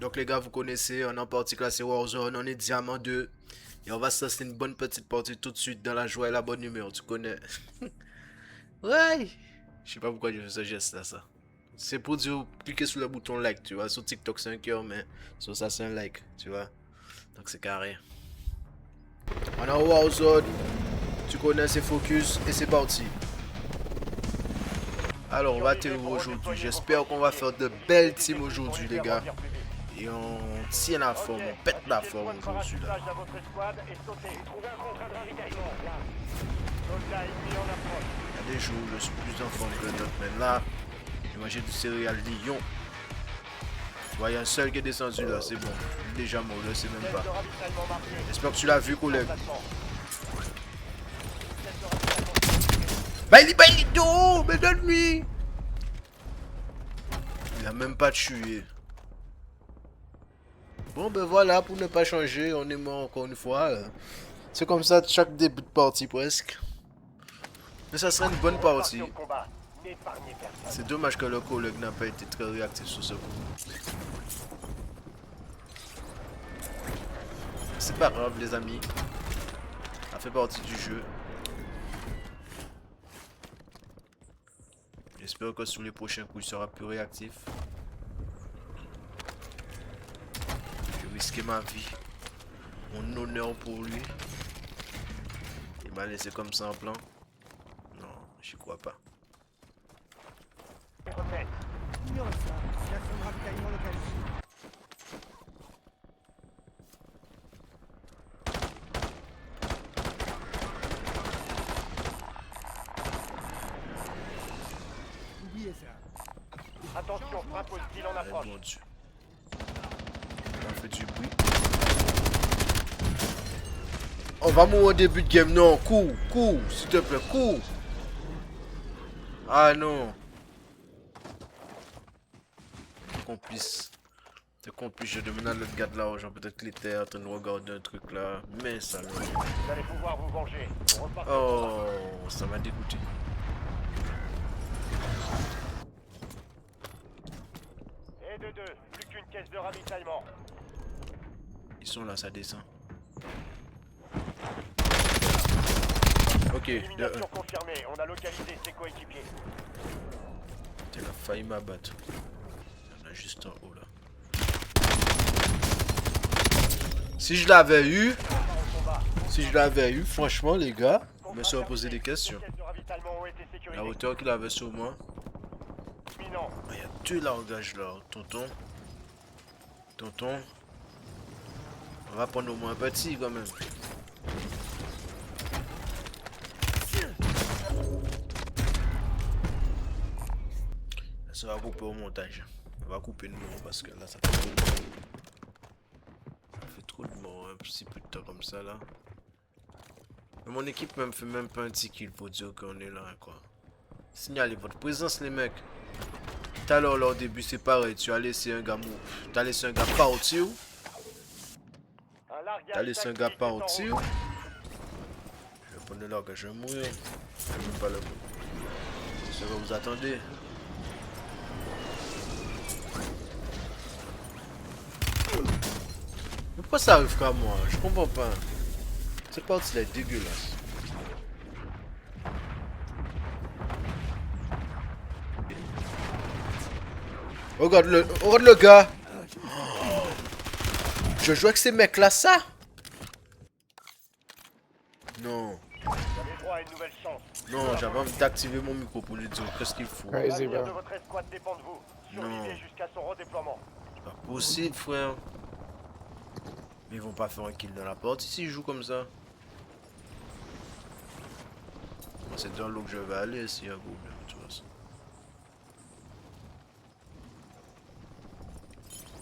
Donc les gars, vous connaissez, on est en partie classée Warzone, on est Diamant 2. Et on va se lancer une bonne petite partie tout de suite dans la joie et la bonne humeur, tu connais. Ouais. Je sais pas pourquoi je fais ce geste là, ça. C'est pour dire, cliquer sur le bouton like, tu vois. Sur TikTok c'est un cœur, mais sur ça c'est un like, tu vois. Donc c'est carré. On est en Warzone, tu connais, c'est focus et c'est parti. Alors on va terminer aujourd'hui, j'espère qu'on va faire de belles teams aujourd'hui les gars. Et on tient la forme, on pète la forme aujourd'hui là. Il y a des jours où je suis plus en forme que d'autres, mais là, j'ai mangé du céréal Lyon. Tu vois, il y a un seul qui est descendu là, c'est bon. Il est déjà mort, je sais même pas. J'espère que tu l'as vu, collègue. Bah il est dos, mais donne-lui. Il a même pas tué. Bon ben voilà, pour ne pas changer, on est mort encore une fois. C'est comme ça chaque début de partie presque. Mais ça serait une bonne partie. C'est dommage que le collègue n'a pas été très réactif sur ce coup. C'est pas grave les amis. Ça fait partie du jeu. J'espère que sur les prochains coups il sera plus réactif. Je vais risquer ma vie. Mon honneur pour lui. Il m'a laissé comme ça en plan. Non, j'y crois pas. Attention, frappe hostile en approche. Mon Dieu. On fait du bruit. On va mourir au début de game. Non, cours, s'il te plaît, cours. Ah non. Complice. T'es complice, je demande à l'autre gars de là, genre peut-être qu'il était en train de regarder un truc là. Mais ça non. Vous allez pouvoir vous venger. Oh, ça m'a dégoûté. Et de deux, plus qu'une caisse de ravitaillement. Ils sont là, ça descend. Ok, de Élimination confirmée, on a localisé ses coéquipiers. T'as failli m'abattre. Il y en a juste en haut là. Si je l'avais eu, franchement les gars, je me serais posé des questions. La hauteur qu'il avait sur moi. Il y a deux langages là, tonton. Tonton. On va prendre au moins un petit quand même. Ça va couper au montage. On va couper le mot parce que là ça fait trop de morts. Ça fait trop de morts, un petit peu de temps comme ça là. Mais mon équipe même fait même pas un petit kill pour dire qu'on est là quoi. Signalez votre présence les mecs. Tout à l'heure là au début c'est pareil, tu as laissé un gars mou. Tu as laissé un gars partir. T'as laissé un gars partir. Je vais prendre le largage, je vais mourir. Je vais même pas le coup. C'est ce que vous attendez. Mais pourquoi ça arrive qu'à moi? Je comprends pas. Cette partie là est dégueulasse. Regarde le gars. Je joue avec ces mecs là, ça? Non. Non, j'avais envie d'activer mon micro pour lui dire qu'est-ce qu'il faut. Crazy, bro. Non. C'est pas possible, frère. Mais ils vont pas faire un kill dans la porte s'ils jouent comme ça. Moi, c'est dans l'eau que je vais aller s'il y a un problème, tu vois ça.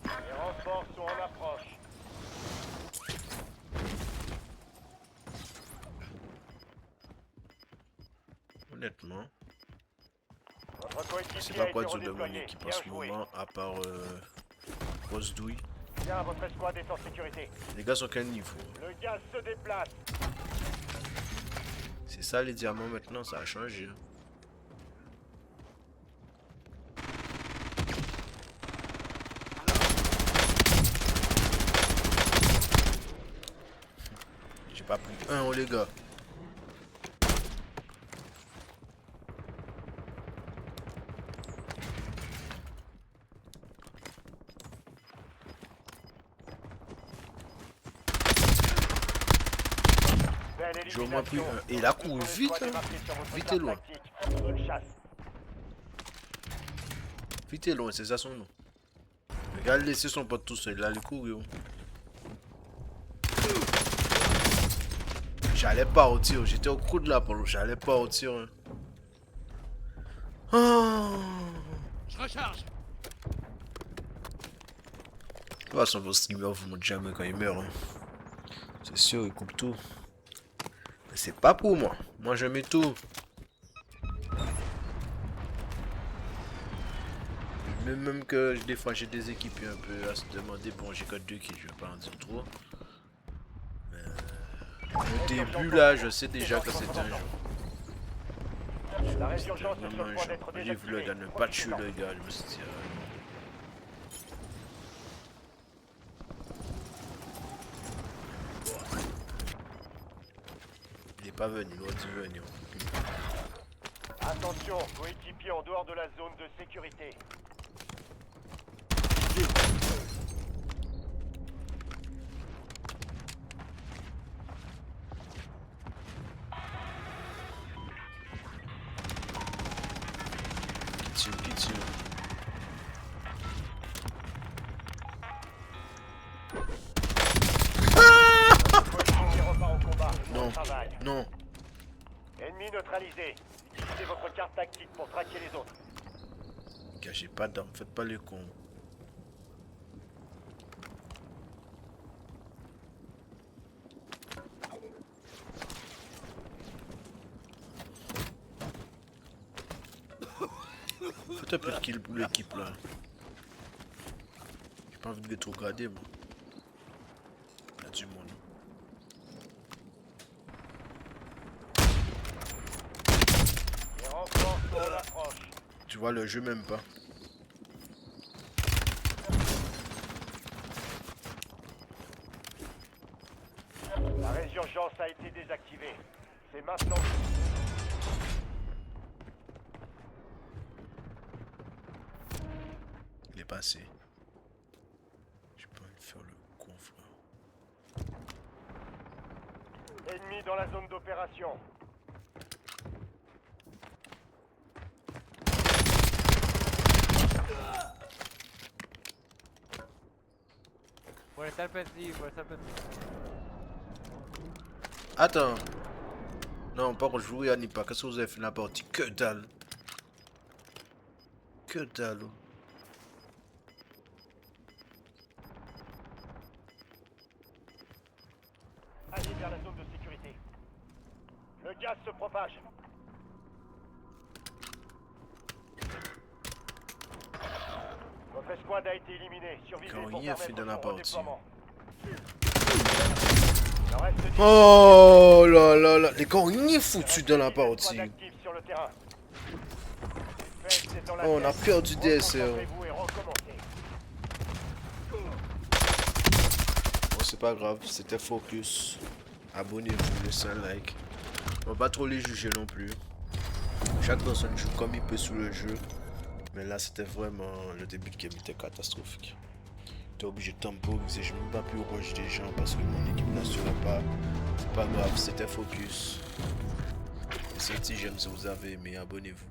Les renforts sont en approche. Honnêtement, Votre je sais coéquipier pas a quoi été dire de mon redéployé. équipe en Bien ce joué. moment, à part grosse douille. Bien, votre escouade est en sécurité. Les gars sont quel niveau? Le gaz se déplace. C'est ça les diamants maintenant, ça a changé. pas pris un, oh, les gars. Belle J'ai au moins pris un. élimination. Et il a couru Le vite, squad est hein. marqué sur votre Vite et carte loin. tactique. Bonne chasse. Vite et loin, c'est ça son nom. Regarde, laisser son pote tout seul, il a le courir. J'allais pas au tir, j'étais au coup de la polo, j'allais pas au tir. Hein. Oh. Je recharge. De toute façon, vos streamers vous montrent jamais quand ils meurent. Hein. C'est sûr, ils coupent tout. Mais c'est pas pour moi. Moi, je mets tout. Même que des fois, j'ai des équipes un peu à se demander. Bon, j'ai que 2 kills, je vais pas en dire trop. Mais au début, là, je sais déjà que c'est un jeu. La résurgence est sur Vraiment le un point jeu. d'être J'ai vu le gars ne pas tuer le gars, je me suis dit. Il est pas venu, il aurait dû venir. Attention, coéquipier en dehors de la zone de sécurité. Qui tire. Coéquipier repart au combat. Bon Non, travail. non. Ennemi neutralisé. Utilisez votre carte tactique pour traquer les autres. Cachez pas d'armes, faites pas les cons. Faites un peu de kill pour l'équipe là. J'ai pas envie de trop regarder moi. Il y a du monde. Les renforts sont à l'approche. Tu vois le jeu même pas. La résurgence a été désactivée. C'est maintenant. Il est passé. J'ai pas envie de faire le con frère. Ennemi dans la zone d'opération. Puede estar perdido, puede estar perdido. Attends. Non, par contre, je vous regarde pas. Qu'est-ce que vous avez fait la partie? Que dalle. Que dalle. Allez vers la zone de sécurité. Le gaz se propage. Votre escouade a été éliminée. Survivez Quand pour il a fait permettre dans la son partie. redéploiement. Il en reste 10. Oh là là là. Les gars, on y est foutu dans la Escouade partie. active sur le terrain. Faites, c'est dans la Oh, on a tête. perdu DSR. Reconcentrez-vous et recommencez. Bon, c'est pas grave, c'était focus. Abonnez-vous, laissez un like. On va pas trop les juger non plus. Chaque personne joue comme il peut sous le jeu. Mais là, c'était vraiment. Le début de game était catastrophique. J'étais obligé de temporiser. J'ai même pas pu rush des gens parce que mon équipe n'assurait pas. C'est pas grave, c'était focus. C'est un petit j'aime si vous avez aimé. Abonnez-vous.